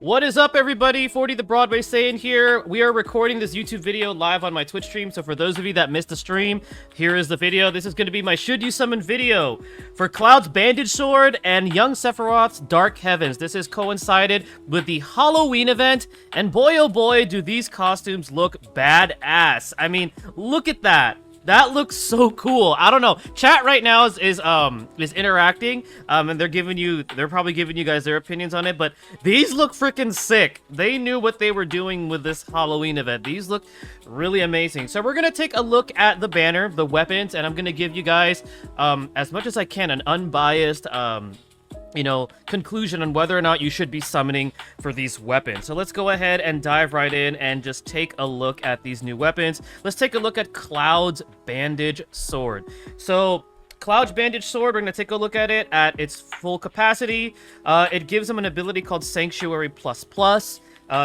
What is up, everybody? 40 the Broadway saying here. We are recording this YouTube video live on my Twitch stream, so for those of you that missed the stream, here is the video. This is going to be my Should You Summon video for Cloud's Bandage Sword and young Sephiroth's Dark Heavens. This has coincided with the Halloween event, and boy oh boy do these costumes look badass. I mean, look at that. That looks so cool. I don't know. Chat right now is interacting, and they're probably giving you guys their opinions on it. But these look freaking sick. They knew what they were doing with this Halloween event. These look really amazing. So we're gonna take a look at the banner, the weapons, and I'm gonna give you guys, as much as I can, an unbiased, conclusion on whether or not you should be summoning for these weapons. So let's go ahead and dive right in and just take a look at these new weapons. Let's take a look at Cloud's Bandage Sword. So Cloud's Bandage Sword, we're going to take a look at it at its full capacity. It gives him an ability called Sanctuary++.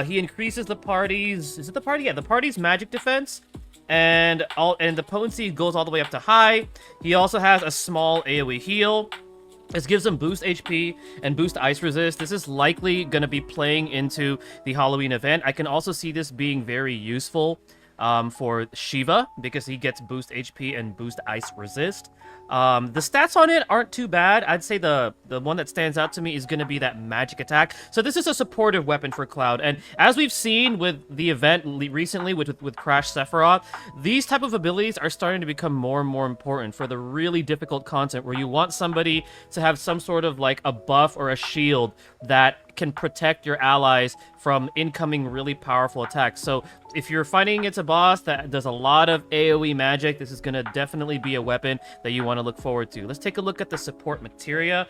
He increases the party's... Is it the party? Yeah, the party's magic defense. And the potency goes all the way up to high. He also has a small AoE heal. This gives him boost HP and boost ice resist. This is likely going to be playing into the Halloween event. I can also see this being very useful for Shiva, because he gets boost HP and boost ice resist. The stats on it aren't too bad. I'd say the one that stands out to me is going to be that magic attack. So this is a supportive weapon for Cloud. And as we've seen with the event recently with Crash Sephiroth, these type of abilities are starting to become more and more important for the really difficult content where you want somebody to have some sort of like a buff or a shield that can protect your allies from incoming really powerful attacks. So if you're fighting against a boss that does a lot of AoE magic, this is going to definitely be a weapon that you want to look forward to. Let's take a look at the support materia.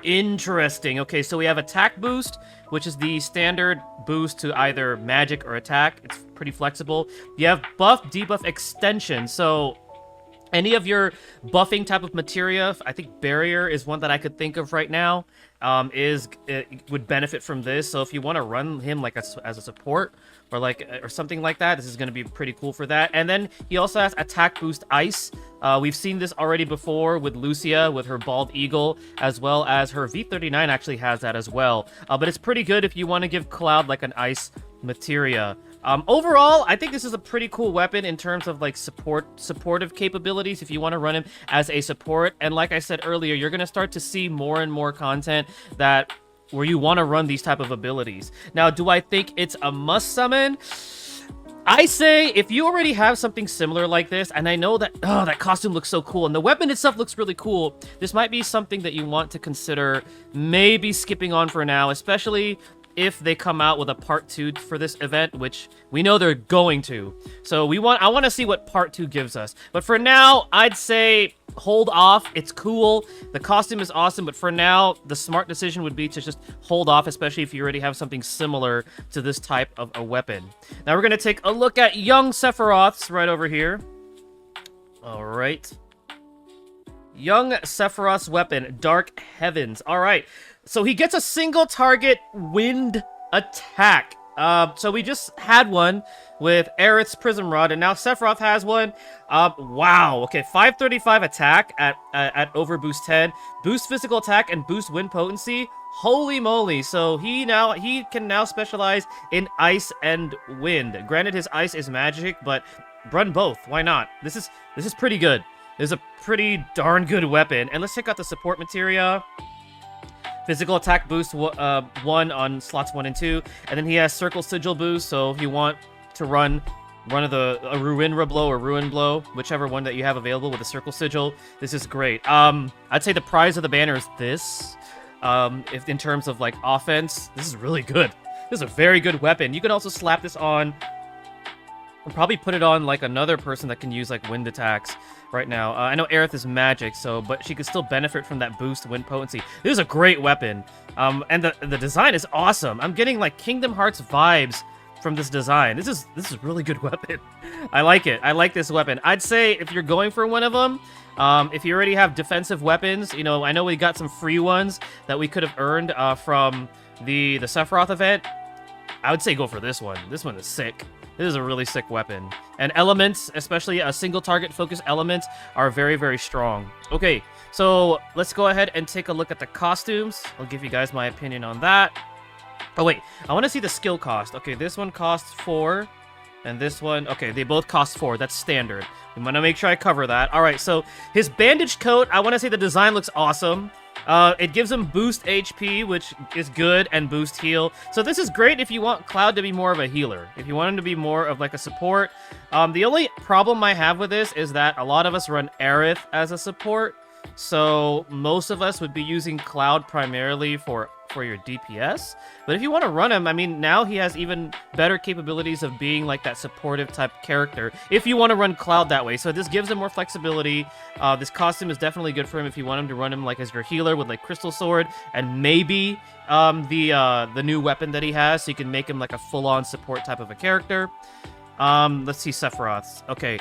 Interesting. Okay, so we have attack boost, which is the standard boost to either magic or attack. It's pretty flexible. You have buff, debuff, extension. So any of your buffing type of materia, I think barrier is one that I could think of right now, would benefit from this. So if you want to run him like as a support or something like that, this is going to be pretty cool for that. And then he also has attack boost ice. We've seen this already before with Lucia with her bald eagle, as well as her V39 actually has that as well. But it's pretty good if you want to give Cloud like an ice materia. Overall, I think this is a pretty cool weapon in terms of like supportive capabilities if you want to run him as a support. And like I said earlier, you're going to start to see more and more content where you want to run these type of abilities. Now, do I think it's a must summon? I say if you already have something similar like this, and I know that, that costume looks so cool, and the weapon itself looks really cool, this might be something that you want to consider maybe skipping on for now, especially if they come out with a part 2 for this event, which we know they're going to. So I want to see what part 2 gives us. But for now, I'd say hold off. It's cool. The costume is awesome, but for now, the smart decision would be to just hold off, especially if you already have something similar to this type of a weapon. Now we're going to take a look at young Sephiroth's right over here. All right. Young Sephiroth's weapon, Dark Heavens. All right. So he gets a single target wind attack. So we just had one with Aerith's Prism Rod, and now Sephiroth has one. Wow. Okay, 535 attack at overboost 10, boost physical attack, and boost wind potency. Holy moly. So he can now specialize in ice and wind. Granted, his ice is magic, but run both. Why not? This is pretty good. This is a pretty darn good weapon. And let's check out the support materia. Physical attack boost 1 on slots 1 and 2, and then he has circle sigil boost. So if you want to run a Ruinra blow or Ruin blow, whichever one that you have available with a circle sigil, this is great. I'd say the prize of the banner is this. If in terms of like offense, this is really good. This is a very good weapon. You can also slap this on. I'll probably put it on like another person that can use like wind attacks right now. I know Aerith is magic, but she could still benefit from that boost wind potency. This is a great weapon. And the design is awesome. I'm getting like Kingdom Hearts vibes from this design. This is a really good weapon. I like it. I like this weapon. I'd say if you're going for one of them, if you already have defensive weapons, I know we got some free ones that we could have earned from the Sephiroth event. I would say go for this one. This one is sick. This is a really sick weapon. And elements, especially a single target focus elements, are very, very strong. Okay, so let's go ahead and take a look at the costumes. I'll give you guys my opinion on that. Oh, wait. I want to see the skill cost. Okay, this one costs 4. And this one, okay, they both cost 4. That's standard. I'm gonna make sure I cover that. All right, so his bandage coat, I want to say the design looks awesome. It gives him boost HP, which is good, and boost heal. So this is great if you want Cloud to be more of a healer. If you want him to be more of like a support. The only problem I have with this is that a lot of us run Aerith as a support. So most of us would be using Cloud primarily for your DPS. But if you want to run him, I mean, now he has even better capabilities of being like that supportive type character if you want to run Cloud that way. So this gives him more flexibility. This costume is definitely good for him if you want him to run him like as your healer with like Crystal Sword and maybe the new weapon that he has, so you can make him like a full-on support type of a character. Let's see Sephiroth's. Okay,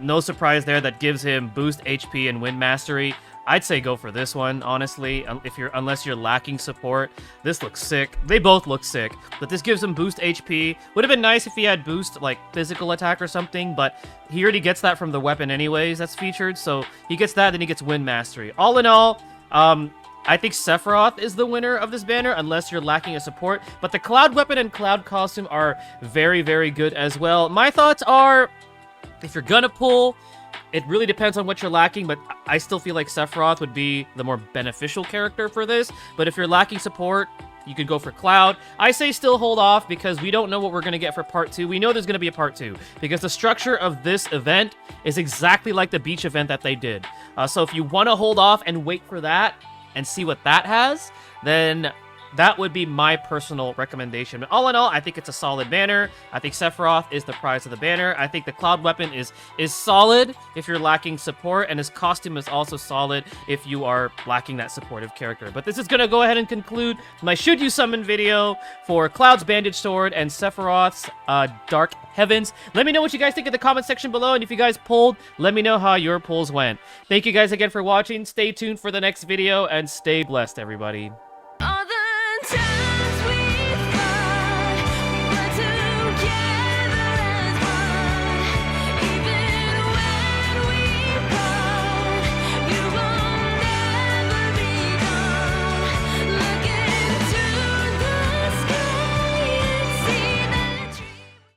no surprise there. That gives him boost HP and Wind Mastery. I'd say go for this one, honestly, unless you're lacking support. This looks sick. They both look sick, but this gives him boost HP. Would have been nice if he had boost, like, physical attack or something, but he already gets that from the weapon anyways that's featured, so he gets that, then he gets Wind Mastery. All in all, I think Sephiroth is the winner of this banner, unless you're lacking a support, but the Cloud weapon and Cloud costume are very, very good as well. My thoughts are, if you're gonna pull, it really depends on what you're lacking, but I still feel like Sephiroth would be the more beneficial character for this. But if you're lacking support, you could go for Cloud. I say still hold off because we don't know what we're going to get for Part 2. We know there's going to be a Part 2 because the structure of this event is exactly like the beach event that they did. So if you want to hold off and wait for that and see what that has, then that would be my personal recommendation. But all in all, I think it's a solid banner. I think Sephiroth is the prize of the banner. I think the Cloud weapon is solid if you're lacking support, and his costume is also solid if you are lacking that supportive character. But this is going to go ahead and conclude my Should You Summon video for Cloud's Bandage Sword and Sephiroth's Dark Heavens. Let me know what you guys think in the comment section below, and if you guys pulled, let me know how your pulls went. Thank you guys again for watching. Stay tuned for the next video, and stay blessed, everybody.